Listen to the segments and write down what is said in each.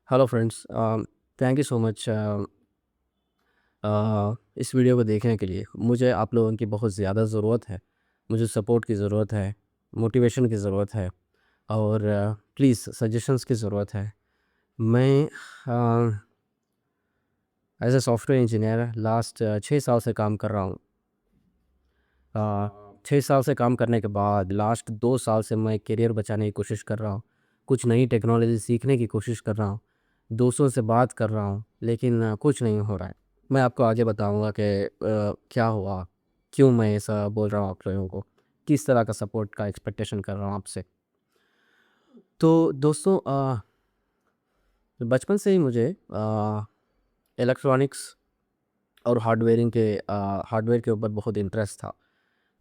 Hello friends, thank you so much इस video को देखने के लिए। मुझे आप लोगों की बहुत ज़्यादा ज़रूरत है। मुझे सपोर्ट की ज़रूरत है, मोटिवेशन की ज़रूरत है और प्लीज़ सजेशंस की ज़रूरत है। मैं as a software engineer last 6 साल से काम कर रहा हूँ। 6 साल से काम करने के बाद लास्ट 2 साल से मैं करियर बचाने की कोशिश कर रहा हूँ। कुछ नई टेक्नोलॉजी सीखने की कोशिश कर रहा हूँ। दोस्तों से बात कर रहा हूँ, लेकिन कुछ नहीं हो रहा है। मैं आपको आगे बताऊँगा कि क्या हुआ, क्यों मैं ऐसा बोल रहा हूँ आप लोगों को, किस तरह का सपोर्ट का एक्सपेक्टेशन कर रहा हूँ आपसे। तो दोस्तों, बचपन से ही मुझे इलेक्ट्रॉनिक्स और हार्डवेयर के ऊपर बहुत इंटरेस्ट था।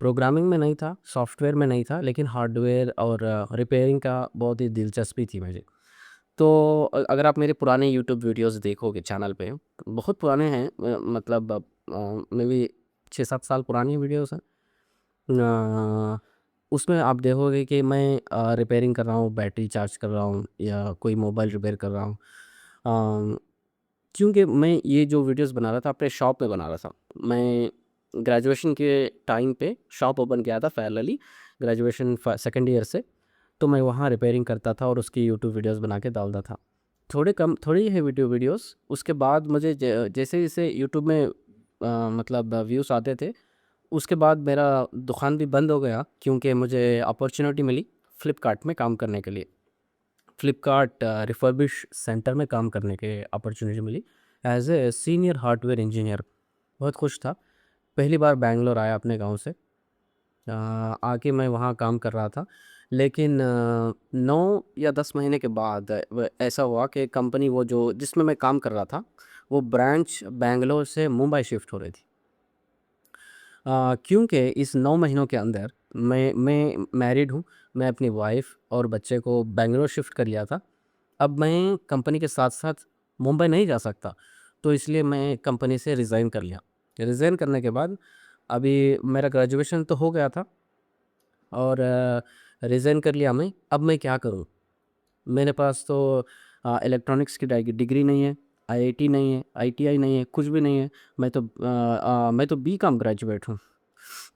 प्रोग्रामिंग में नहीं था, सॉफ्टवेयर में नहीं था, लेकिन हार्डवेयर और रिपेयरिंग का बहुत ही दिलचस्पी थी मुझे। तो अगर आप मेरे पुराने यूट्यूब वीडियोज़ देखोगे चैनल पे, बहुत पुराने हैं, मतलब मे बी 6-7 साल पुरानी वीडियोज़ हैं। उसमें आप देखोगे कि मैं रिपेयरिंग कर रहा हूँ, बैटरी चार्ज कर रहा हूँ या कोई मोबाइल रिपेयर कर रहा हूँ। अ, क्योंकि मैं ये जो वीडियोज़ बना रहा था अपने शॉप में बना रहा था। मैं ग्रेजुएशन के टाइम पे शॉप ओपन किया था पैरेलली, ग्रेजुएशन सेकंड ईयर से। तो मैं वहाँ रिपेयरिंग करता था और उसकी यूट्यूब वीडियोज़ बना के डालता था। थोड़ी ही है वीडियोज़। उसके बाद मुझे जैसे-जैसे यूट्यूब में मतलब व्यूज़ आते थे, उसके बाद मेरा दुकान भी बंद हो गया क्योंकि मुझे अपॉर्च्युनिटी मिली फ्लिपकार्ट में काम करने के लिए। फ्लिपकार्ट रिफर्बिश सेंटर में काम करने की अपॉर्चुनिटी मिली as a senior hardware engineer. बहुत खुश था। पहली बार बैंगलोर आया अपने गाँव से। आके मैं वहाँ काम कर रहा था। लेकिन 9 या 10 महीने के बाद ऐसा हुआ कि कंपनी वो जो जिसमें मैं काम कर रहा था, वो ब्रांच बैंगलोर से मुंबई शिफ्ट हो रही थी। क्योंकि इस 9 महीनों के अंदर मैं मैरिड हूँ, मैं अपनी वाइफ़ और बच्चे को बैंगलोर शिफ्ट कर लिया था। अब मैं कंपनी के साथ-साथ मुंबई नहीं जा सकता, तो इसलिए मैं कंपनी से रिज़ाइन कर लिया। रिज़ाइन करने के बाद अभी मेरा ग्रेजुएशन तो हो गया था और रिज़ाइन कर लिया मैं। अब मैं क्या करूँ? मेरे पास तो इलेक्ट्रॉनिक्स की डिग्री नहीं है, आईआईटी नहीं है, आईटीआई नहीं है, कुछ भी नहीं है। मैं तो बीकॉम ग्रेजुएट हूँ।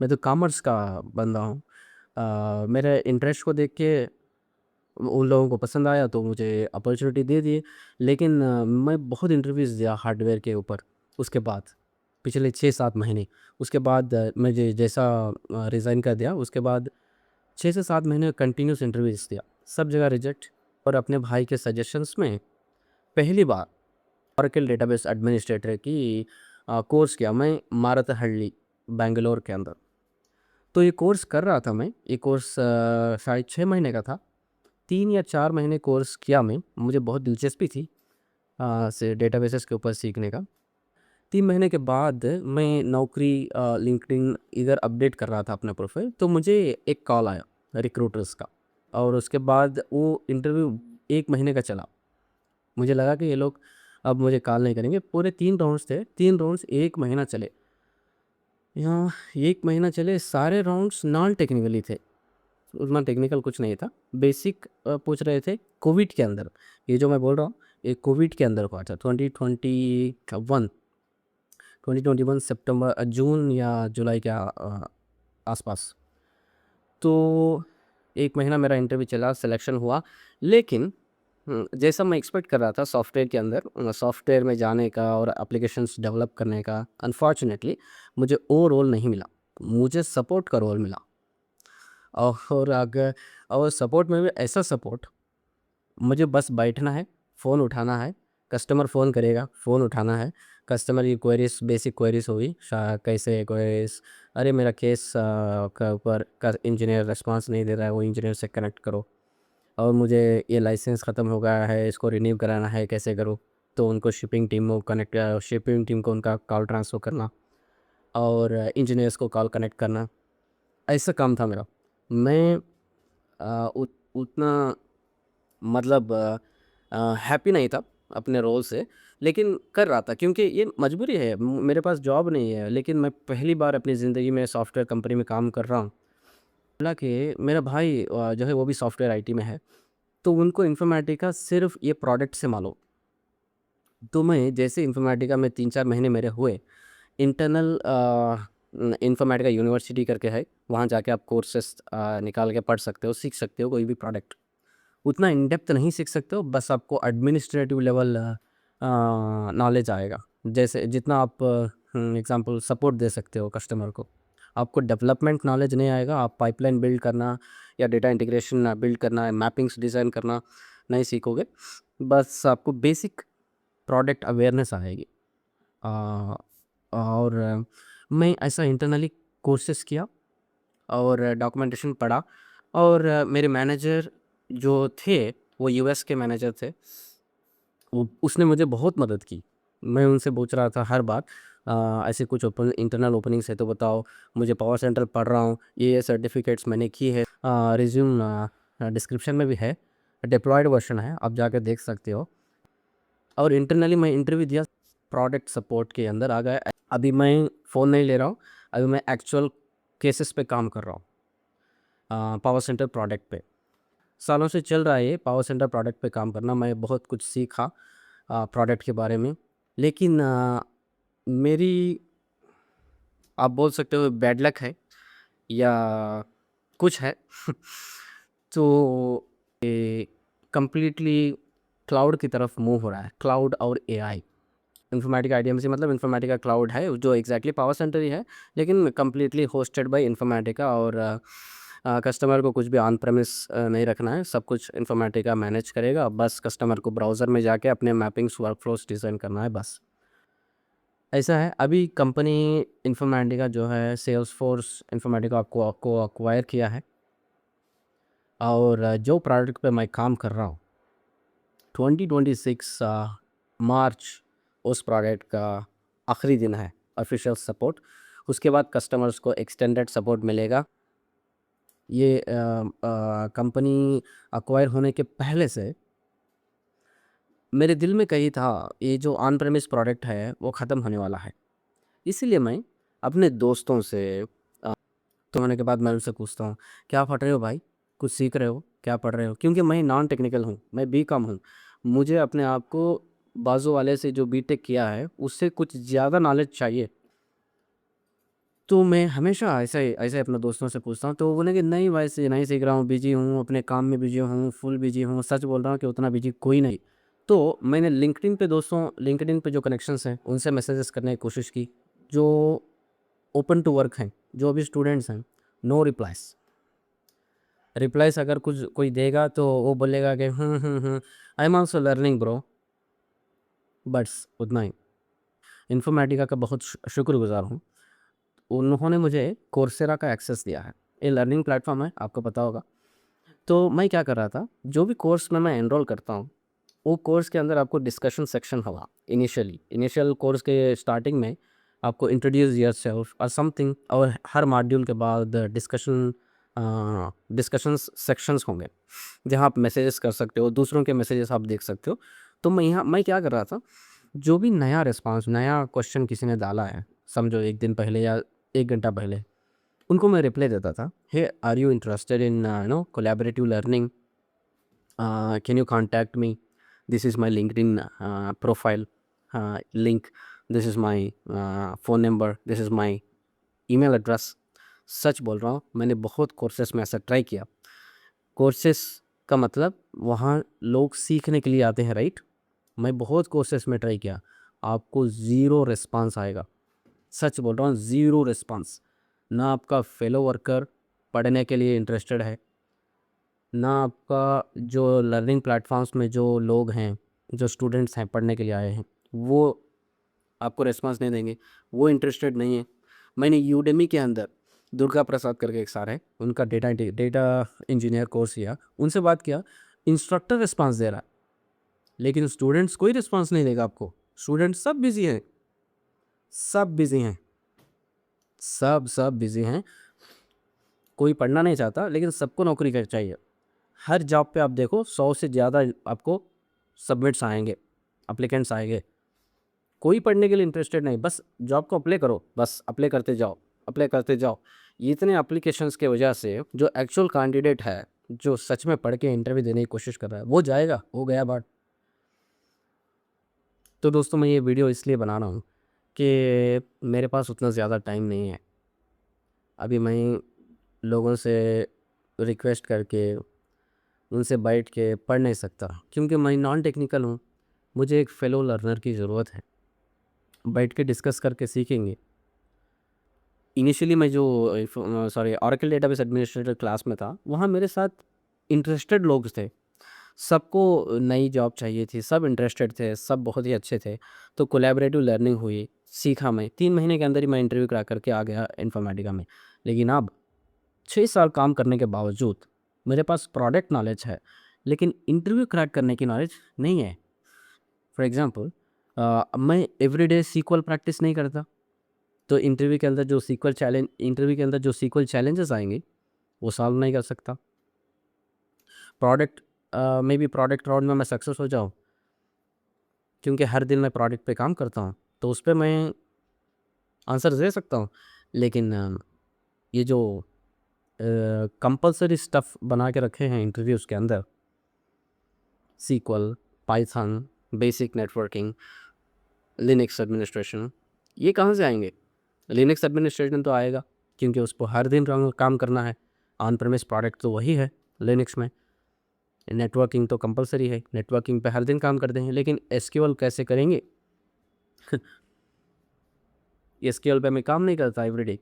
मैं तो कॉमर्स का बंदा हूँ। मेरे इंटरेस्ट को देख के उन लोगों को पसंद आया तो मुझे अपॉर्चुनिटी दे दिए। लेकिन मैं बहुत इंटरव्यूज़ दिया हार्डवेयर के ऊपर उसके बाद, पिछले 6-7 महीने। उसके बाद मैं जैसा रिज़ाइन कर दिया, उसके बाद 6 से 7 महीने कंटिन्यूअस इंटरव्यूज़ दिया, सब जगह रिजेक्ट। और अपने भाई के सजेशंस में पहली बार ओरेकल डेटाबेस एडमिनिस्ट्रेटर की कोर्स किया मैं मारतहल्ली, बैंगलोर के अंदर। तो ये कोर्स कर रहा था मैं, ये कोर्स शायद 6 महीने का था। 3 या 4 महीने कोर्स किया मैं, मुझे बहुत दिलचस्पी थी से डेटाबेसेस के ऊपर सीखने का। 3 महीने के बाद मैं नौकरी लिंक्डइन इधर अपडेट कर रहा था अपना प्रोफ़ाइल, तो मुझे एक कॉल आया रिक्रूटर्स का और उसके बाद वो इंटरव्यू 1 महीने का चला। मुझे लगा कि ये लोग अब मुझे कॉल नहीं करेंगे। पूरे 3 राउंड्स थे, 3 राउंड्स 1 महीना चले। यहाँ 1 महीना चले, सारे राउंड्स नॉन टेक्निकली थे। उतना टेक्निकल कुछ नहीं था। बेसिक पूछ रहे थे कोविड के अंदर। ये जो मैं बोल रहा हूँ, ये कोविड के अंदर हुआ था 2021 जून या जुलाई के आसपास। तो 1 महीना मेरा इंटरव्यू चला, सिलेक्शन हुआ। लेकिन जैसा मैं एक्सपेक्ट कर रहा था सॉफ्टवेयर के अंदर, सॉफ्टवेयर में जाने का और एप्लीकेशंस डेवलप करने का, अनफॉर्चुनेटली मुझे वो रोल नहीं मिला। मुझे सपोर्ट का रोल मिला। और अगर और सपोर्ट में भी ऐसा सपोर्ट, मुझे बस बैठना है, फ़ोन उठाना है, कस्टमर फ़ोन करेगा, फ़ोन उठाना है, कस्टमर की क्वेरीज़, बेसिक क्वेरीज़ होगी, कैसे क्वेरीज़, अरे मेरा केस का ऊपर का इंजीनियर रिस्पॉन्स नहीं दे रहा है, वो इंजीनियर से कनेक्ट करो। और मुझे ये लाइसेंस ख़त्म हो गया है, इसको रिन्यू कराना है, कैसे करूँ? तो उनको शिपिंग टीम को उनका कॉल ट्रांसफ़र करना और इंजीनियर्स को कॉल कनेक्ट करना, ऐसा काम था मेरा। मैं उतना मतलब हैप्पी नहीं था अपने रोल से, लेकिन कर रहा था क्योंकि ये मजबूरी है। मेरे पास जॉब नहीं है, लेकिन मैं पहली बार अपनी ज़िंदगी में सॉफ्टवेयर कंपनी में काम कर रहा हूँ। हालाँकि मेरा भाई जो है वो भी सॉफ्टवेयर आईटी में है, तो उनको इन्फॉर्मेटिका सिर्फ़ ये प्रोडक्ट से मालूम। तो मैं जैसे इन्फॉर्मेटिका में 3-4 महीने मेरे हुए, इंटरनल इन्फॉर्मेटिका यूनिवर्सिटी करके है, वहाँ जाके आप कोर्सेस निकाल के पढ़ सकते हो, सीख सकते हो कोई भी प्रोडक्ट। उतना इन डेप्थ नहीं सीख सकते हो, बस आपको एडमिनिस्ट्रेटिव लेवल नॉलेज आएगा। जैसे जितना आप एग्ज़ाम्पल सपोर्ट दे सकते हो कस्टमर को। आपको डेवलपमेंट नॉलेज नहीं आएगा, आप पाइपलाइन बिल्ड करना या डेटा इंटीग्रेशन बिल्ड करना, मैपिंग्स डिज़ाइन करना नहीं सीखोगे। बस आपको बेसिक प्रोडक्ट अवेयरनेस आएगी। अ, और मैं ऐसा इंटरनली कोर्सेज़ किया और डॉक्यूमेंटेशन पढ़ा और मेरे मैनेजर जो थे, वो यूएस के मैनेजर थे। वो उसने मुझे बहुत मदद की। मैं उनसे पूछ रहा था हर बार ऐसे कुछ इंटरनल ओपनिंग्स है तो बताओ, मुझे पावर सेंटर पढ़ रहा हूँ, ये सर्टिफ़िकेट्स मैंने की है। रिज़्यूम डिस्क्रिप्शन में भी है, डिप्लॉयड वर्ज़न है, आप जाके देख सकते हो। और इंटरनली मैं इंटरव्यू दिया, प्रोडक्ट सपोर्ट के अंदर आ गया। अभी मैं फ़ोन नहीं ले रहा हूँ, अभी मैं एक्चुअल केसेस पे काम कर रहा हूँ, पावर सेंटर प्रोडक्ट पे। सालों से चल रहा है ये पावर सेंटर प्रोडक्ट पे काम करना। मैं बहुत कुछ सीखा प्रोडक्ट के बारे में, लेकिन मेरी आप बोल सकते हो बैड लक है या कुछ है। तो ये कंप्लीटली क्लाउड की तरफ मूव हो रहा है, क्लाउड और एआई। इन्फॉर्मेटिका आईडीएमसी मतलब इन्फॉर्मेटिका क्लाउड है जो एग्जैक्टली पावर सेंटर ही है, लेकिन कंप्लीटली होस्टेड बाय इन्फॉर्मेटिका। और कस्टमर को कुछ भी ऑन प्रेमिस नहीं रखना है, सब कुछ इन्फॉर्मेटिका मैनेज करेगा। बस कस्टमर को ब्राउज़र में जाके अपने मैपिंग्स वर्कफ्लोज डिज़ाइन करना है बस। ऐसा है, अभी कंपनी इन्फॉर्मेटिका जो है सेल्सफोर्स इन्फॉर्मेटिका को अक्वायर किया है। और जो प्रोडक्ट पे मैं काम कर रहा हूँ 2026 मार्च उस प्रोडक्ट का आखिरी दिन है ऑफिशियल सपोर्ट। उसके बाद कस्टमर्स को एक्सटेंडेड सपोर्ट मिलेगा। ये कंपनी अक्वायर होने के पहले से मेरे दिल में कही था ये जो ऑन प्रेमिस प्रोडक्ट है वो ख़त्म होने वाला है। इसीलिए मैं अपने दोस्तों से तो होने के बाद मैं उनसे पूछता हूँ, क्या पढ़ रहे हो भाई? कुछ सीख रहे हो? क्या पढ़ रहे हो? क्योंकि मैं नॉन टेक्निकल हूँ, मैं बीकॉम हूँ। मुझे अपने आप को बाजू वाले से जो बीटेक किया है उससे कुछ ज़्यादा नॉलेज चाहिए। तो मैं हमेशा ऐसे ऐसे अपने दोस्तों से पूछता हूँ, तो वो बोले कि नहीं वैसे नहीं सीख रहा हूँ, बिजी हूँ, अपने काम में बिजी हूँ, फुल बिजी हूँ। सच बोल रहा हूँ कि उतना बिजी कोई नहीं। तो मैंने लिंक्डइन पे जो कनेक्शंस हैं उनसे मैसेजेस करने की कोशिश की, जो ओपन टू वर्क हैं, जो अभी स्टूडेंट्स हैं। No replies. रिप्लाइज़ अगर कुछ कोई देगा तो वो बोलेगा कि I am also learning bro, बस उतना ही। इन्फॉर्मेटिका का बहुत शुक्रगुज़ार हूँ। उन्होंने मुझे कोर्सेरा का एक्सेस दिया है। ये लर्निंग प्लेटफ़ॉर्म है, आपको पता होगा। तो मैं क्या कर रहा था, जो भी कोर्स में मैं एनरोल करता हूँ, वो कोर्स के अंदर आपको डिस्कशन सेक्शन होगा इनिशियल कोर्स के स्टार्टिंग में आपको इंट्रोड्यूस योरसेल्फ और समथिंग, और हर मॉड्यूल के बाद डिस्कशंस सेक्शंस होंगे जहाँ आप मैसेजेस कर सकते हो, दूसरों के मैसेजेस आप देख सकते हो। तो मैं क्या कर रहा था, जो भी नया क्वेश्चन किसी ने डाला है, समझो 1 दिन पहले या 1 घंटा पहले, उनको मैं रिप्लाई देता था, hey are you interested in collaborative learning, can you contact me, this is my LinkedIn profile link, this is my phone number, this is my email address। सच बोल रहा हूँ, मैंने बहुत कोर्सेस में ऐसा ट्राई किया। कोर्सेस का मतलब वहाँ लोग सीखने के लिए आते हैं, राइट? मैं बहुत कोर्सेस में ट्राई किया, आपको ज़ीरो रिस्पांस आएगा। सच बोल रहा हूँ, ज़ीरो रिस्पांस। ना आपका फेलो वर्कर पढ़ने के लिए इंटरेस्टेड है, ना आपका जो लर्निंग प्लेटफॉर्म्स में जो लोग हैं, जो स्टूडेंट्स हैं पढ़ने के लिए आए हैं, वो आपको रिस्पांस नहीं देंगे, वो इंटरेस्टेड नहीं है। मैंने यूडेमी के अंदर दुर्गा प्रसाद करके एक सर है, उनका डेटा इंजीनियर कोर्स किया, उनसे बात किया, इंस्ट्रक्टर रिस्पांस दे रहा है, लेकिन स्टूडेंट्स कोई रिस्पांस नहीं देगा आपको। स्टूडेंट्स सब बिजी हैं, सब बिजी हैं, सब बिजी हैं। कोई पढ़ना नहीं चाहता, लेकिन सबको नौकरी कर चाहिए। हर जॉब पे आप देखो 100 से ज़्यादा आपको सबमिट्स आएंगे, अप्लीकेंट्स आएंगे। कोई पढ़ने के लिए इंटरेस्टेड नहीं, बस जॉब को अप्लाई करो, बस अप्लाई करते जाओ, अप्लाई करते जाओ। ये इतने एप्लीकेशंस के वजह से जो एक्चुअल कैंडिडेट है, जो सच में पढ़ के इंटरव्यू देने की कोशिश कर रहा है, वो जाएगा, वो गया बात। तो दोस्तों मैं ये वीडियो इसलिए बना रहा हूँ कि मेरे पास उतना ज़्यादा टाइम नहीं है। अभी मैं लोगों से रिक्वेस्ट करके, उनसे बैठ के पढ़ नहीं सकता, क्योंकि मैं नॉन टेक्निकल हूँ। मुझे एक फेलो लर्नर की ज़रूरत है, बैठ के डिस्कस करके सीखेंगे। इनिशियली मैं जो ओरेकल डेटाबेस एडमिनिस्ट्रेटर क्लास में था, वहाँ मेरे साथ इंटरेस्टेड लोग थे। सबको नई जॉब चाहिए थी, सब इंटरेस्टेड थे, सब बहुत ही अच्छे थे। तो कोलैबोरेटिव लर्निंग हुई, सीखा मैं। 3 महीने के अंदर ही मैं इंटरव्यू क्रैक करके आ गया इन्फॉर्मेटिका में। लेकिन अब 6 साल काम करने के बावजूद मेरे पास प्रोडक्ट नॉलेज है, लेकिन इंटरव्यू क्रैक करने की नॉलेज नहीं है। फॉर एग्ज़ाम्पल मैं एवरीडे सीक्वल प्रैक्टिस नहीं करता, तो इंटरव्यू के अंदर जो सीक्वल चैलेंजेस आएँगे, वो सॉल्व नहीं कर सकता। Product may be product round में मैं सक्सेस हो जाऊँ, क्योंकि हर दिन मैं प्रोडक्ट पे काम करता हूँ, तो उस पे मैं आंसर दे सकता हूँ। लेकिन ये जो कंपल्सरी स्टफ़ बना के रखे हैं इंटरव्यूज़ के अंदर, SQL, Python, basic networking, Linux administration, ये कहाँ से आएँगे? लिनक्स एडमिनिस्ट्रेशन तो आएगा, क्योंकि उसको हर दिन काम करना है। ऑन प्रेमिस प्रोडक्ट तो वही है लिनक्स में। नेटवर्किंग तो कंपल्सरी है, नेटवर्किंग पे हर दिन काम करते हैं। लेकिन एसक्यूएल कैसे करेंगे? एसक्यूएल पे मैं काम नहीं करता एवरीडे।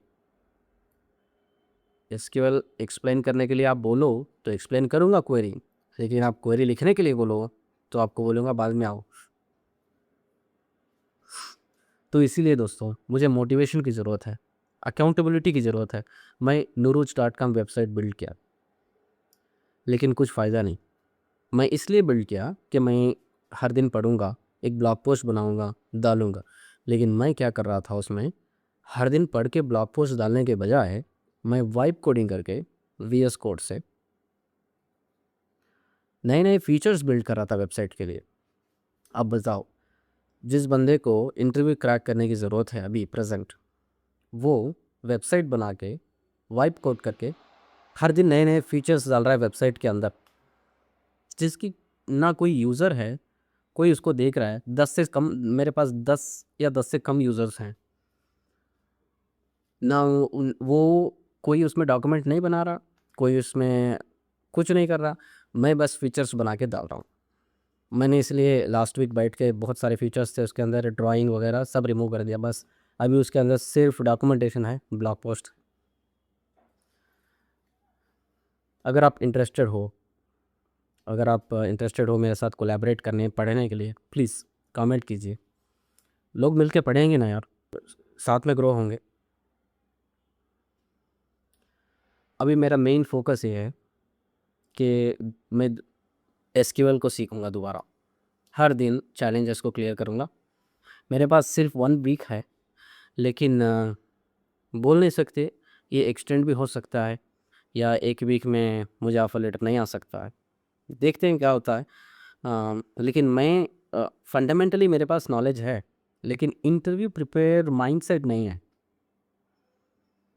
एसक्यूएल एक्सप्लेन करने के लिए आप बोलो तो एक्सप्लेन करूँगा क्वेरी, लेकिन आप क्वेरी लिखने के लिए बोलो तो आपको बोलूँगा बाद में आओ। तो इसीलिए दोस्तों मुझे मोटिवेशन की ज़रूरत है, अकाउंटेबिलिटी की ज़रूरत है। मैं nuroj.com वेबसाइट बिल्ड किया, लेकिन कुछ फ़ायदा नहीं। मैं इसलिए बिल्ड किया कि मैं हर दिन पढ़ूँगा, एक ब्लॉग पोस्ट बनाऊँगा, डालूँगा। लेकिन मैं क्या कर रहा था उसमें, हर दिन पढ़ के ब्लॉग पोस्ट डालने के बजाय मैं वाइब कोडिंग करके वीएस कोड से नए-नए फीचर्स बिल्ड कर रहा था वेबसाइट के लिए। अब बताओ, जिस बंदे को इंटरव्यू क्रैक करने की ज़रूरत है अभी प्रेज़ेंट, वो वेबसाइट बना के, वाइब कोड करके हर दिन नए-नए फीचर्स डाल रहा है वेबसाइट के अंदर, जिसकी ना कोई यूज़र है, कोई उसको देख रहा है। 10 से कम, मेरे पास 10 या 10 से कम यूज़र्स हैं। ना वो कोई उसमें डॉक्यूमेंट नहीं बना रहा, कोई उसमें कुछ नहीं कर रहा। मैं बस फीचर्स बना के डाल रहा हूँ। मैंने इसलिए लास्ट वीक बैठ के बहुत सारे फीचर्स थे उसके अंदर, ड्राइंग वगैरह सब रिमूव कर दिया। बस अभी उसके अंदर सिर्फ डॉक्यूमेंटेशन है, ब्लॉग पोस्ट। अगर आप इंटरेस्टेड हो, मेरे साथ कोलैबोरेट करने, पढ़ने के लिए, प्लीज़ कमेंट कीजिए। लोग मिलके पढ़ेंगे ना यार, साथ में ग्रो होंगे। अभी मेरा मेन फोकस ये है कि मैं एसक्यूएल को सीखूँगा दोबारा। हर दिन चैलेंजेस को क्लियर करूँगा। मेरे पास सिर्फ 1 वीक है, लेकिन बोल नहीं सकते, ये एक्सटेंड भी हो सकता है, या 1 वीक में मुझे ऑफ़र लेटर नहीं आ सकता है। देखते हैं क्या होता है। लेकिन मैं फंडामेंटली मेरे पास नॉलेज है, लेकिन इंटरव्यू प्रिपेयर माइंडसेट नहीं है।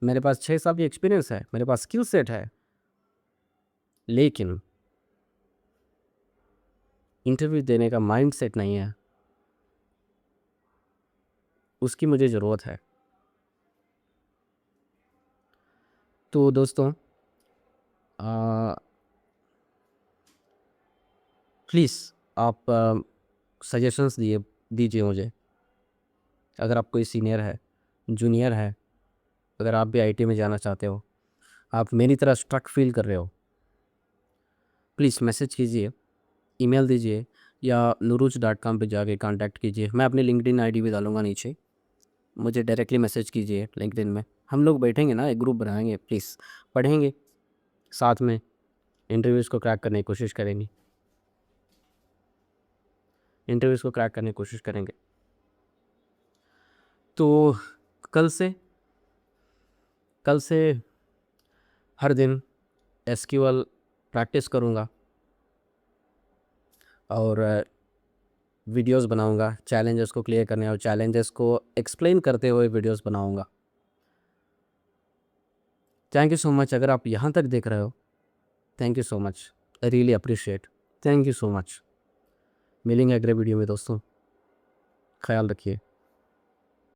मेरे पास 6 साल की एक्सपीरियंस है, मेरे पास स्किल सेट है, लेकिन इंटरव्यू देने का माइंडसेट नहीं है। उसकी मुझे ज़रूरत है। तो दोस्तों प्लीज़ आप सजेशंस दीजिए मुझे। अगर आप कोई सीनियर है, जूनियर है, अगर आप भी आईटी में जाना चाहते हो, आप मेरी तरह स्ट्रक फ़ील कर रहे हो, प्लीज़ मैसेज कीजिए, ईमेल दीजिए, या nuruj.com पे जाके कॉन्टैक्ट कीजिए। मैं अपनी लिंक्डइन आईडी भी डालूँगा नीचे। मुझे डायरेक्टली मैसेज कीजिए लिंक्डइन में। हम लोग बैठेंगे ना, एक ग्रुप बनाएँगे, प्लीज़ पढ़ेंगे, साथ में इंटरव्यूज़ को क्रैक करने की कोशिश करेंगे। तो कल से कल से हर दिन एसक्यूएल प्रैक्टिस करूँगा, और वीडियोस बनाऊँगा चैलेंजेस को क्लियर करने, और चैलेंजेस को एक्सप्लेन करते हुए वीडियोस बनाऊँगा। Thank you so much. अगर आप यहाँ तक देख रहे हो, thank you so much. I really appreciate. Thank you so much. मिलेंगे अगले वीडियो में दोस्तों। ख्याल रखिए।